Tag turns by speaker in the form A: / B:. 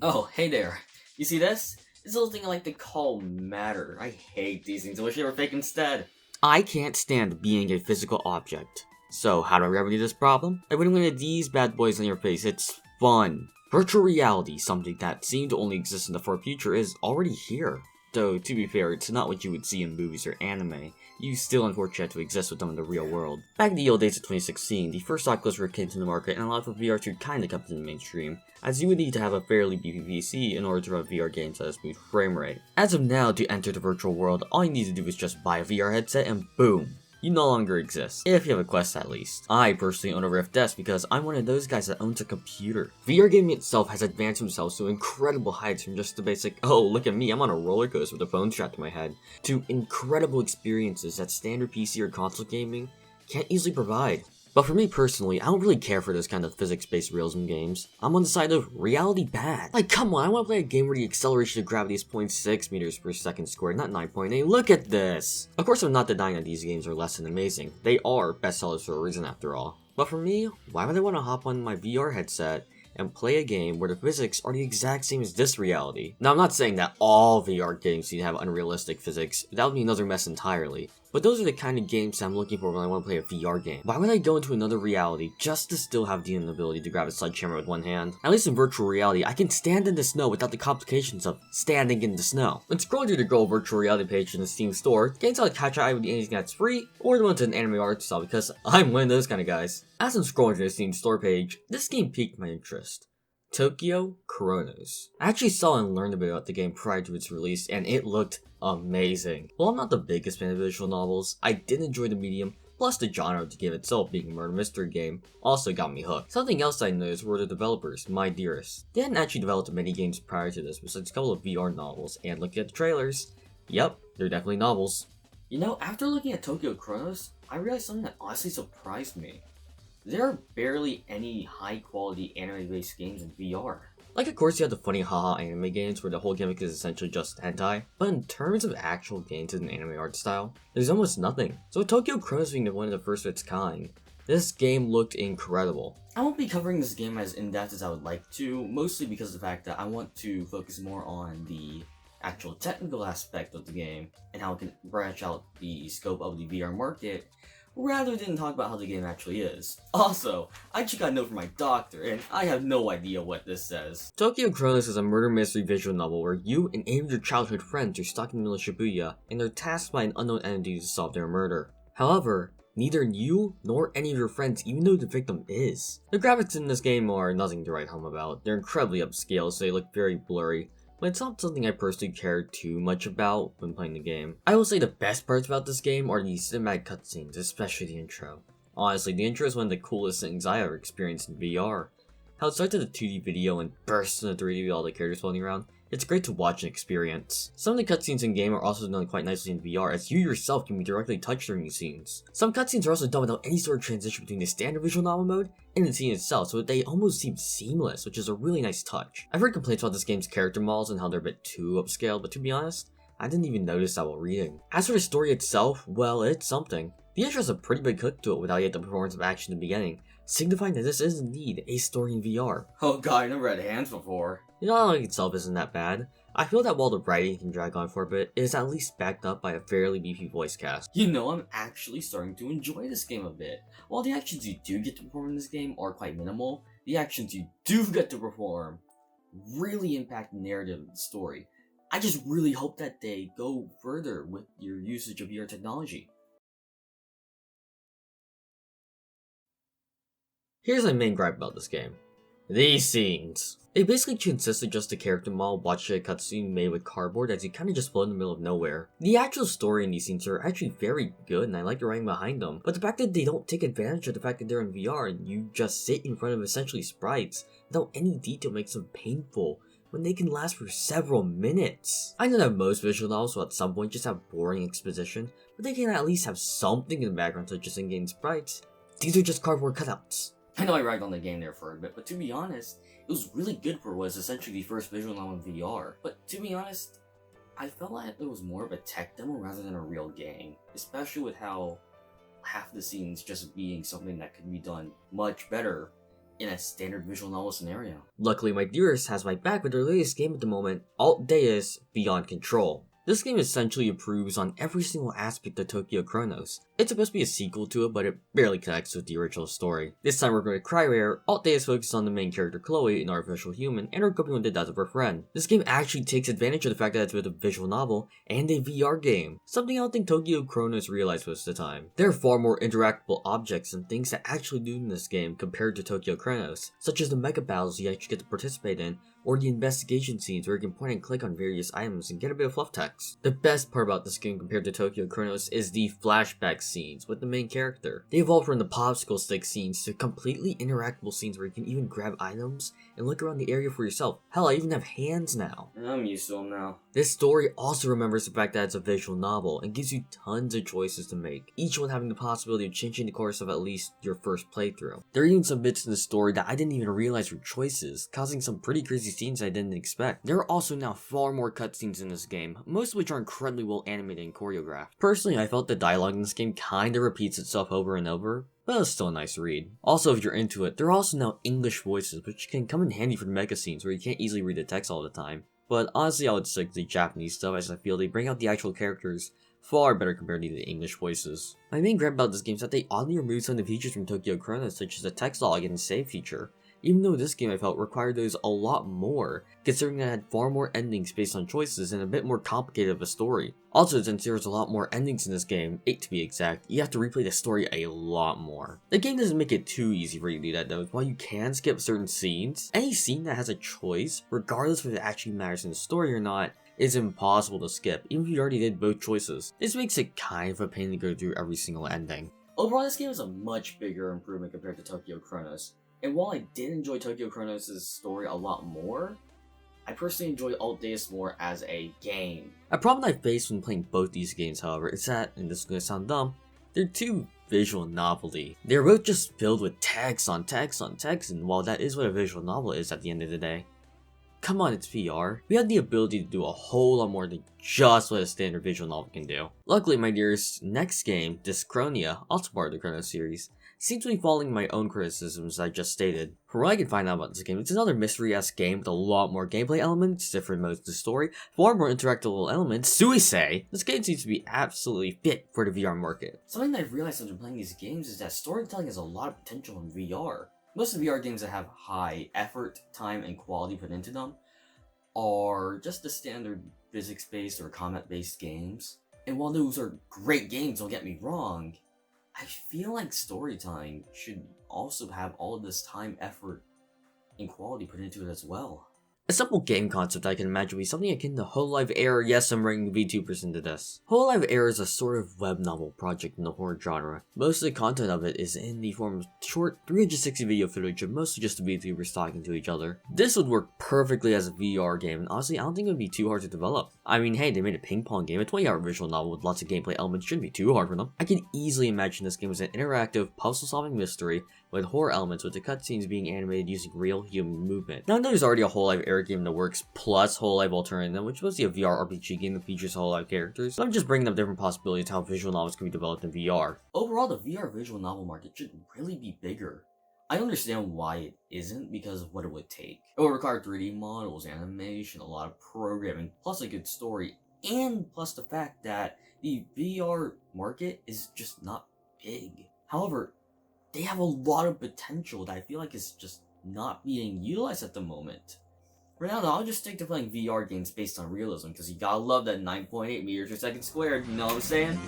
A: Oh, hey there. You see this? This little thing I like to call matter. I hate these things. I wish they were fake instead.
B: I can't stand being a physical object. So how do I remedy this problem? By putting one of these bad boys on your face. It's fun. Virtual reality, something that seemed to only exist in the far future, is already here. Though, to be fair, it's not what you would see in movies or anime. You still unfortunately have to exist with them in the real world. Back in the old days of 2016, the first Oculus Rift came to the market and allowed for VR to kinda come to the mainstream, as you would need to have a fairly beefy PC in order to run VR games at a smooth frame rate. As of now, to enter the virtual world, all you need to do is just buy a VR headset and boom! You no longer exist, if you have a Quest at least. I personally own a Rift S because I'm one of those guys that owns a computer. VR gaming itself has advanced themselves to incredible heights, from just the basic, oh look at me, I'm on a roller coaster with a phone strapped to my head, to incredible experiences that standard PC or console gaming can't easily provide. But for me personally, I don't really care for those kind of physics-based realism games. I'm on the side of reality bad. Like, come on, I want to play a game where the acceleration of gravity is 0.6 meters per second squared, not 9.8. Look at this! Of course, I'm not denying that these games are less than amazing. They are bestsellers for a reason after all. But for me, why would I want to hop on my VR headset and play a game where the physics are the exact same as this reality? Now, I'm not saying that all VR games need to have unrealistic physics. That would be another mess entirely. But those are the kind of games that I'm looking for when I want to play a VR game. Why would I go into another reality just to still have the inability to grab a sledgehammer with one hand? At least in virtual reality, I can stand in the snow without the complications of standing in the snow. When scrolling through the Girl virtual reality page in the Steam store, games like catch eye with anything that's free, or the ones in anime art style, because I'm one of those kind of guys. As I'm scrolling through the Steam store page, this game piqued my interest. Tokyo Chronos. I actually saw and learned a bit about the game prior to its release, and it looked amazing. While I'm not the biggest fan of visual novels, I did enjoy the medium, plus the genre of the game itself being a murder mystery game also got me hooked. Something else I noticed were the developers, MyDearest. They hadn't actually developed many games prior to this besides a couple of VR novels, and looking at the trailers, yep, they're definitely novels.
A: You know, after looking at Tokyo Chronos, I realized something that honestly surprised me. There are barely any high-quality anime-based games in VR.
B: Like, of course, you have the funny haha anime games where the whole gimmick is essentially just hentai, but in terms of actual games in anime art style, there's almost nothing. So with Tokyo Chronos being one of the first of its kind, this game looked incredible.
A: I won't be covering this game as in-depth as I would like to, mostly because of the fact that I want to focus more on the actual technical aspect of the game and how it can branch out the scope of the VR market, rather than talk about how the game actually is. Also, I just got a note from my doctor, and I have no idea what this says.
B: Tokyo Chronos is a murder mystery visual novel where you and 8 of your childhood friends are stuck in the middle of Shibuya, and they're tasked by an unknown entity to solve their murder. However, neither you nor any of your friends even know who the victim is. The graphics in this game are nothing to write home about. They're incredibly upscale, so they look very blurry, but it's not something I personally care too much about when playing the game. I will say the best parts about this game are the cinematic cutscenes, especially the intro. Honestly, the intro is one of the coolest things I ever experienced in VR. How it starts with a 2D video and bursts into 3D with all the characters floating around. It's great to watch and experience. Some of the cutscenes in game are also done quite nicely in VR, as you yourself can be directly touched during these scenes. Some cutscenes are also done without any sort of transition between the standard visual novel mode and the scene itself, so they almost seem seamless, which is a really nice touch. I've heard complaints about this game's character models and how they're a bit too upscale, but to be honest, I didn't even notice that while reading. As for the story itself, well, it's something. The intro has a pretty big hook to it without yet the performance of action in the beginning, signifying that this is indeed a story in VR.
A: Oh god, I never had hands before.
B: The dialogue itself isn't that bad. I feel that while the writing can drag on for a bit, it is at least backed up by a fairly beefy voice cast.
A: You know, I'm actually starting to enjoy this game a bit. While the actions you do get to perform in this game are quite minimal, the actions you do get to perform really impact the narrative of the story. I just really hope that they go further with your usage of VR technology.
B: Here's my main gripe about this game. These scenes. They basically consist of just a character model watching a cutscene made with cardboard as you kinda just float in the middle of nowhere. The actual story in these scenes are actually very good and I like the writing behind them, but the fact that they don't take advantage of the fact that they're in VR and you just sit in front of essentially sprites without any detail makes them painful when they can last for several minutes. I know that most visual novels will at some point just have boring exposition, but they can at least have something in the background such as in-game sprites. These are just cardboard cutouts.
A: I know I ragged on the game there for a bit, but to be honest, it was really good for what was essentially the first visual novel in VR. But to be honest, I felt like it was more of a tech demo rather than a real game, especially with how half the scenes just being something that could be done much better in a standard visual novel scenario.
B: Luckily, MyDearest has my back with their latest game at the moment, Altdeus Beyond Control. This game essentially improves on every single aspect of Tokyo Chronos. It's supposed to be a sequel to it, but it barely connects with the original story. This time we're going to CryRare. Altdeus focuses on the main character Chloe, an artificial human, and her coping with the death of her friend. This game actually takes advantage of the fact that it's both a visual novel and a VR game, something I don't think Tokyo Chronos realized most of the time. There are far more interactable objects and things to actually do in this game compared to Tokyo Chronos, such as the mega battles you actually get to participate in, or the investigation scenes where you can point and click on various items and get a bit of fluff text. The best part about this game compared to Tokyo Chronos is the flashback scenes with the main character. They evolved from the popsicle stick scenes to completely interactable scenes where you can even grab items and look around the area for yourself. Hell, I even have hands now.
A: I'm used to them now.
B: This story also remembers the fact that it's a visual novel and gives you tons of choices to make, each one having the possibility of changing the course of at least your first playthrough. There are even some bits in the story that I didn't even realize were choices, causing some pretty crazy scenes I didn't expect. There are also now far more cutscenes in this game, most of which are incredibly well animated and choreographed. Personally, I felt the dialogue in this game kinda repeats itself over and over, but it's still a nice read. Also, if you're into it, there are also now English voices, which can come in handy for the mega scenes where you can't easily read the text all the time. But honestly, I would stick to the Japanese stuff as I feel they bring out the actual characters far better compared to the English voices. My main gripe about this game is that they oddly removed some of the features from Tokyo Chronos, such as the text log and the save feature, even though this game I felt required those a lot more, considering that it had far more endings based on choices and a bit more complicated of a story. Also, since there's a lot more endings in this game, 8 to be exact, you have to replay the story a lot more. The game doesn't make it too easy for you to do that though. While you can skip certain scenes, any scene that has a choice, regardless if it actually matters in the story or not, is impossible to skip, even if you already did both choices. This makes it kind of a pain to go through every single ending.
A: Overall, this game is a much bigger improvement compared to Tokyo Chronos. And while I did enjoy Tokyo Chronos' story a lot more, I personally enjoy Altdeus more as a game.
B: A problem I faced when playing both these games, however, is that, and this is going to sound dumb, they're too visual novelty. They're both just filled with text on text on text, and while that is what a visual novel is at the end of the day, come on, it's VR. We have the ability to do a whole lot more than just what a standard visual novel can do. Luckily, MyDearest next game, Dyschronia, also part of the Kronos series, seems to be following my own criticisms I just stated. From what I can find out about this game, it's another mystery-esque game with a lot more gameplay elements, different modes of the story, far more interactable elements, suicide. This game seems to be absolutely fit for the VR market.
A: Something that I've realized after playing these games is that storytelling has a lot of potential in VR. Most of the VR games that have high effort, time, and quality put into them are just the standard physics-based or combat-based games. And while those are great games, don't get me wrong, I feel like storytelling should also have all of this time, effort, and quality put into it as well.
B: A simple game concept I can imagine would be something akin to Hololive Air. Yes, I'm ranking VTubers into this. Hololive Air is a sort of web novel project in the horror genre. Most of the content of it is in the form of short 360 video footage of mostly just the VTubers talking to each other. This would work perfectly as a VR game, and honestly I don't think it would be too hard to develop. I mean, hey, they made a ping pong game, a 20-hour visual novel with lots of gameplay elements shouldn't be too hard for them. I can easily imagine this game as an interactive, puzzle-solving mystery with horror elements, with the cutscenes being animated using real human movement. Now I know there's already a Hololive Air game that works, plus Hololive Alternative, which was a VR RPG game that features Hololive characters, but I'm just bringing up different possibilities how visual novels can be developed in VR.
A: Overall, the VR visual novel market should really be bigger. I understand why it isn't because of what it would take. It would require 3D models, animation, a lot of programming, plus a good story, and plus the fact that the VR market is just not big. However, they have a lot of potential that I feel like is just not being utilized at the moment. For now though, I'll just stick to playing VR games based on realism, because you gotta love that 9.8 meters per second squared, you know what I'm saying?